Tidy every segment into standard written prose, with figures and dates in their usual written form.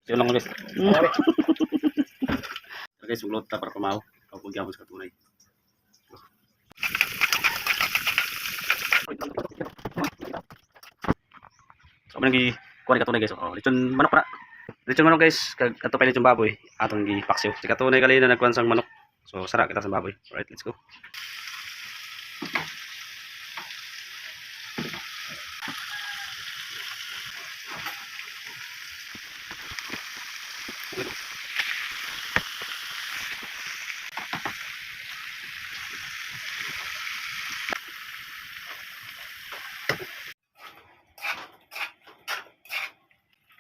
Siya lang guys. Guys, uglot ta para kumaw. Kapag gyapon sa katunay. So man gi kuha katunay guys. Oh, lechon manok para. Lechon manok guys, kag ato pa lechon baboy. Atong gi paksiw. Si katunay gali na nagkuan sang manok. So sara kita sa baboy. Alright, let's go.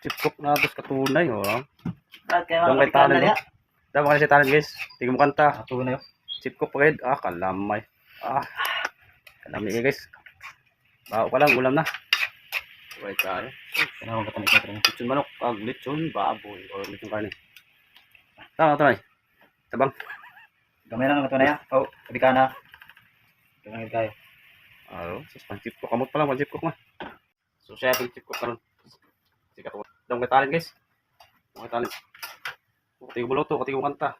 Chipkok na tapos katunay oh. Dong kay tanan no. Dapat kasi tanan guys. Tingnan mo kanta. Katunay. Chipkok pa kayo. Ah, kalamay. Ah. Kalamay guys. Bao pa lang ulam na. Right tayo. Kailangan ka tanay. Lechon manok, lechon baboy or lechon karne. Tama tayo. Tabang. Gamay lang ang katunay. Oh, sabi ka na. Kailangan tayo. Sus chipkok kamot pa lang, chipkok mah. So siya yung chipkok karon. Sikat ko. Dong kay tanan guys. Dong kay tanan. Tigo buluto, tigo kanta.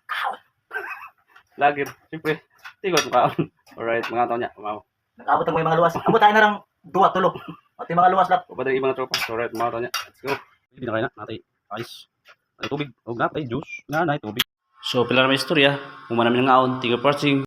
Lagi, siyempre. Tigo ka. Alright, mga taon niya. Kumaw. Nag-abot ang mga luwas. Abot tayo na lang 2-3. At yung mga luwas lang. O ba ibang na tropa? Alright, mga taon niya. Let's go. Hindi na kayo na. Natay ice. Natay tubig. O natay juice. Natay tubig. So, pila na may istorya. Humana namin ng aon. Tigo parsing.